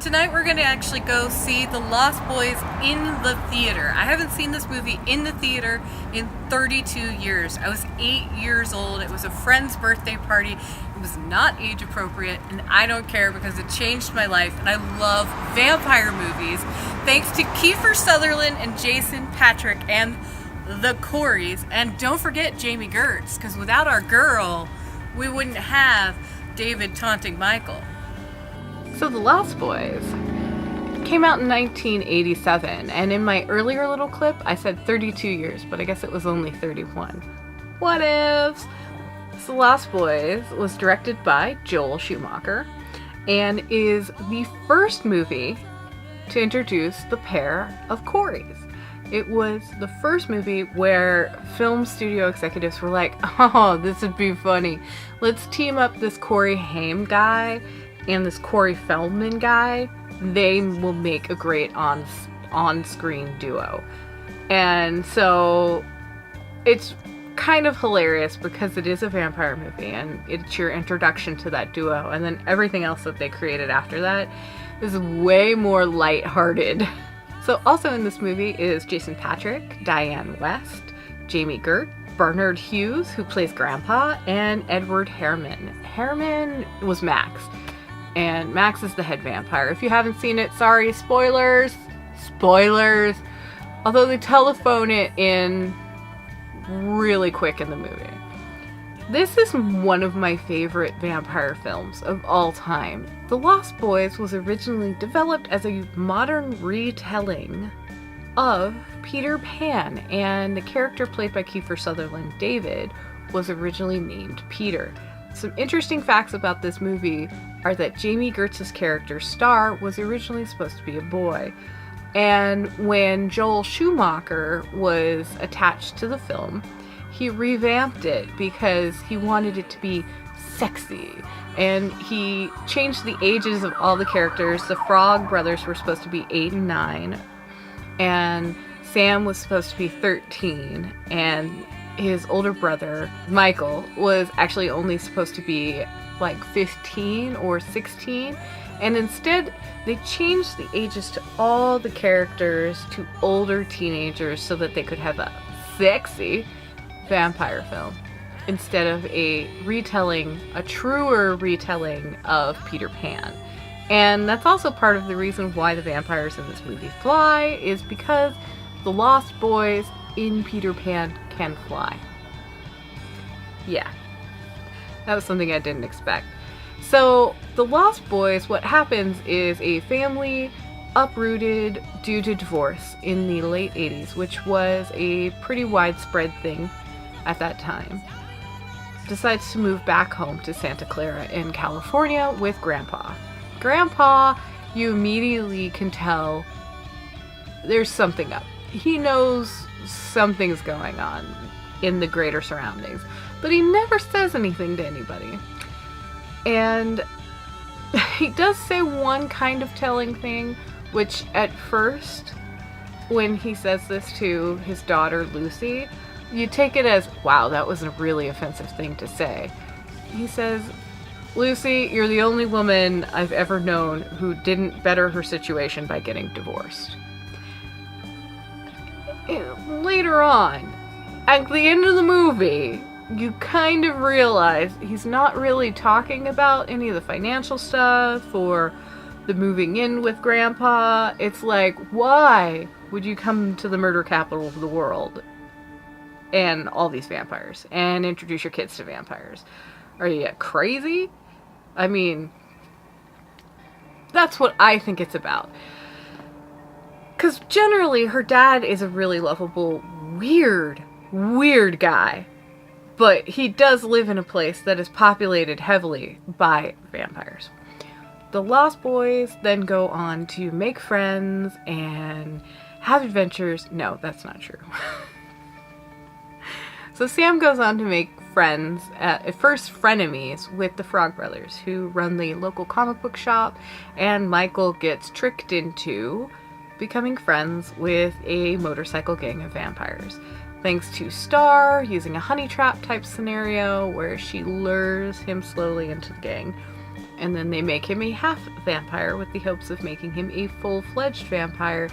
Tonight we're going to actually go see The Lost Boys in the theater. I haven't seen this movie in the theater in 32 years. I was 8 years old. It was a friend's birthday party. It was not age appropriate, and I don't care because it changed my life, and I love vampire movies. Thanks to Keifer Sutherland and Jason Patric and the Coreys, and don't forget Jamie Gertz, because without our girl, we wouldn't have David taunting Michael. So The Lost Boys came out in 1987, and in my earlier little clip I said 32 years, but I guess it was only 31. What ifs? So The Lost Boys was directed by Joel Schumacher and is the first movie to introduce the pair of Coreys. It was the first movie where film studio executives were like, oh, this would be funny. Let's team up this Corey Haim guy and this Corey Feldman guy. They will make a great on-screen duo. And so it's kind of hilarious because it is a vampire movie and it's your introduction to that duo, and then everything else that they created after that is way more lighthearted. So also in this movie is Jason Patric, Diane West, Jamie Gertz, Bernard Hughes, who plays Grandpa, and Edward Herrmann. Herrmann was Max, and Max is the head vampire. If you haven't seen it, sorry, spoilers. Spoilers. Although they telephone it in really quick in the movie. This is one of my favorite vampire films of all time. The Lost Boys was originally developed as a modern retelling of Peter Pan, and the character played by Keifer Sutherland, David, was originally named Peter. Some interesting facts about this movie are that Jamie Gertz's character, Star, was originally supposed to be a boy. And when Joel Schumacher was attached to the film, he revamped it because he wanted it to be sexy. And he changed the ages of all the characters. The Frog brothers were supposed to be 8 and 9. And Sam was supposed to be 13. And his older brother, Michael, was actually only supposed to be like 15 or 16. And instead, they changed the ages to all the characters to older teenagers so that they could have a sexy vampire film instead of a truer retelling of Peter Pan. And that's also part of the reason why the vampires in this movie fly, is because the Lost Boys in Peter Pan can fly. Yeah, that was something I didn't expect. So the Lost Boys, what happens is a family uprooted due to divorce in the late 80s, which was a pretty widespread thing at that time, decides to move back home to Santa Clara in California with Grandpa. Grandpa, you immediately can tell there's something up. He knows something's going on in the greater surroundings, but he never says anything to anybody. And he does say one kind of telling thing, which at first, when he says this to his daughter Lucy, you take it as, wow, that was a really offensive thing to say. He says, Lucy, you're the only woman I've ever known who didn't better her situation by getting divorced. Later on, at the end of the movie, you kind of realize he's not really talking about any of the financial stuff or the moving in with Grandpa. It's like, why would you come to the murder capital of the world and all these vampires and introduce your kids to vampires. Are you crazy? I mean, that's what I think it's about. Because generally, her dad is a really lovable, weird guy. But he does live in a place that is populated heavily by vampires. The Lost Boys then go on to make friends and have adventures. No, that's not true. So Sam goes on to make friends, at first frenemies, with the Frog Brothers, who run the local comic book shop, and Michael gets tricked into becoming friends with a motorcycle gang of vampires. Thanks to Star using a honey trap type scenario where she lures him slowly into the gang. And then they make him a half vampire with the hopes of making him a full-fledged vampire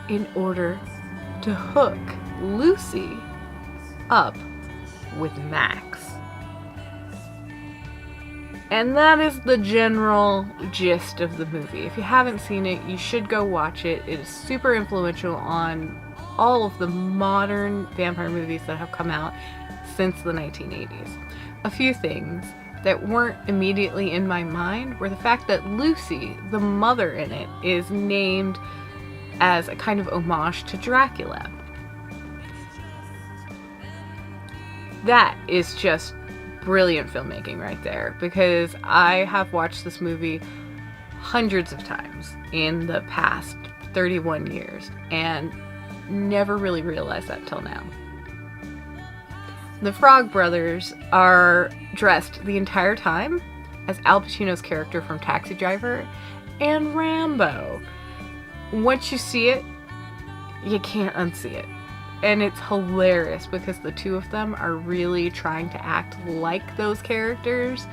in order to hook Lucy up with Max. And that is the general gist of the movie. If you haven't seen it, you should go watch it. It is super influential on all of the modern vampire movies that have come out since the 1980s. A few things that weren't immediately in my mind were the fact that Lucy, the mother in it, is named as a kind of homage to Dracula. That is just brilliant filmmaking right there, because I have watched this movie hundreds of times in the past 31 years and never really realized that till now. The Frog Brothers are dressed the entire time as Al Pacino's character from Taxi Driver and Rambo. Once you see it, you can't unsee it. And it's hilarious because the two of them are really trying to act like those characters,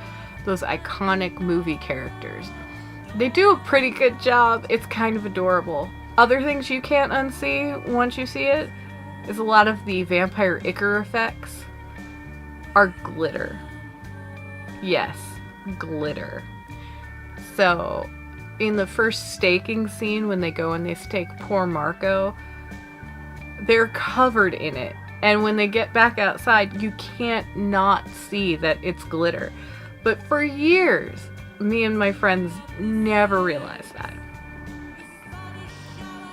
those iconic movie characters. They do a pretty good job. It's kind of adorable. Other things you can't unsee once you see it is a lot of the vampire ichor effects are glitter. Yes, glitter. So, in the first staking scene when they go and they stake poor Marco, they're covered in it. And when they get back outside, you can't not see that it's glitter. But for years, me and my friends never realized that.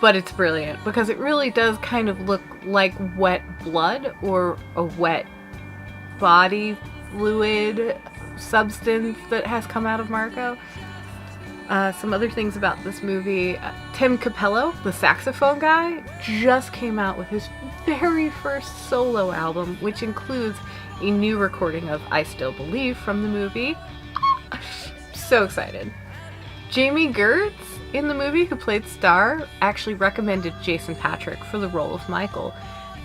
But it's brilliant because it really does kind of look like wet blood or a wet body fluid substance that has come out of Marco. Some other things about this movie. Tim Cappello, the saxophone guy, just came out with his very first solo album, which includes a new recording of I Still Believe from the movie. So excited. Jamie Gertz in the movie, who played Star, actually recommended Jason Patric for the role of Michael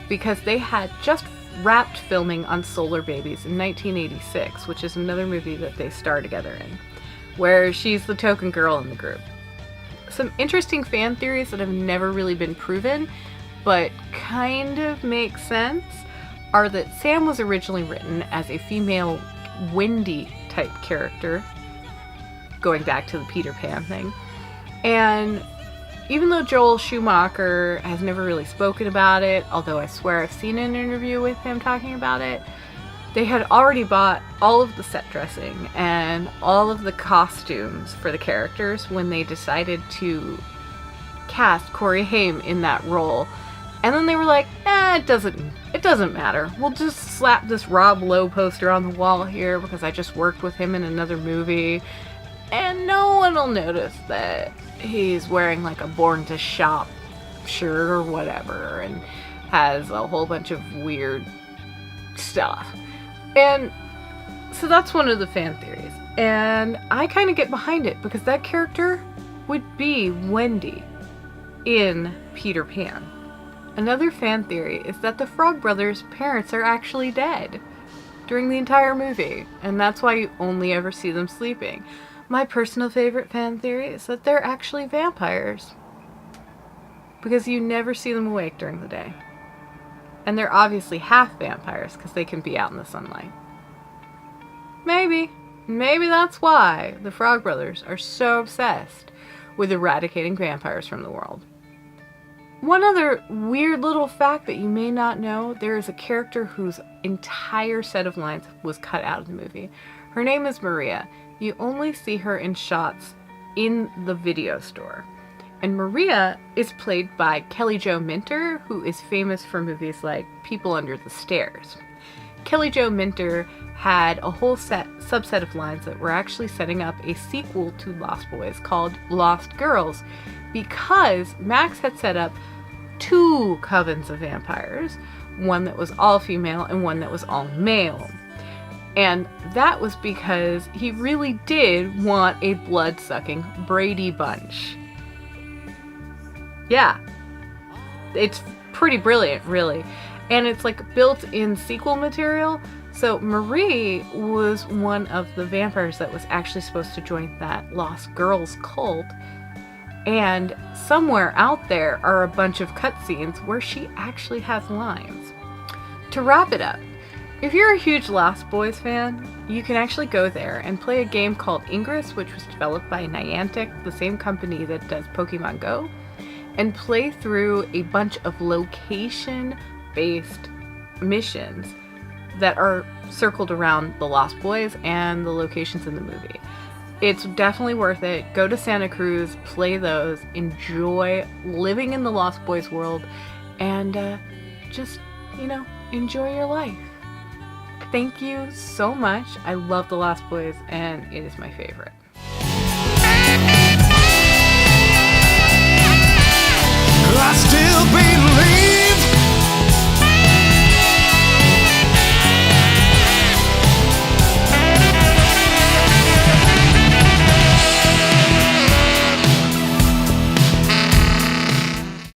because they had just wrapped filming on Solar Babies in 1986, which is another movie that they star together in, where she's the token girl in the group. Some interesting fan theories that have never really been proven, but kind of make sense, are that Sam was originally written as a female Wendy type character, going back to the Peter Pan thing. And even though Joel Schumacher has never really spoken about it, although I swear I've seen an interview with him talking about it, they had already bought all of the set dressing and all of the costumes for the characters when they decided to cast Corey Haim in that role. And then they were like, it doesn't matter. We'll just slap this Rob Lowe poster on the wall here because I just worked with him in another movie. And no one will notice that he's wearing like a Born to Shop shirt or whatever and has a whole bunch of weird stuff. And so that's one of the fan theories. And I kind of get behind it because that character would be Wendy in Peter Pan. Another fan theory is that the Frog Brothers' parents are actually dead during the entire movie, and that's why you only ever see them sleeping. My personal favorite fan theory is that they're actually vampires, because you never see them awake during the day. And they're obviously half vampires because they can be out in the sunlight. Maybe that's why the Frog Brothers are so obsessed with eradicating vampires from the world. One other weird little fact that you may not know, there is a character whose entire set of lines was cut out of the movie. Her name is Maria. You only see her in shots in the video store. And Maria is played by Kelly Jo Minter, who is famous for movies like People Under the Stairs. Kelly Jo Minter had a whole subset of lines that were actually setting up a sequel to Lost Boys called Lost Girls, because Max had set up 2 covens of vampires, one that was all female and one that was all male. And that was because he really did want a blood-sucking Brady Bunch. Yeah. It's pretty brilliant, really. And it's like built-in sequel material. So Marie was one of the vampires that was actually supposed to join that Lost Girls cult. And somewhere out there are a bunch of cutscenes where she actually has lines. To wrap it up, if you're a huge Lost Boys fan, you can actually go there and play a game called Ingress, which was developed by Niantic, the same company that does Pokemon Go, and play through a bunch of location-based missions that are circled around the Lost Boys and the locations in the movie. It's definitely worth it. Go to Santa Cruz, play those, enjoy living in the Lost Boys world, and just, enjoy your life. Thank you so much. I love the Lost Boys, and it is my favorite. I still believe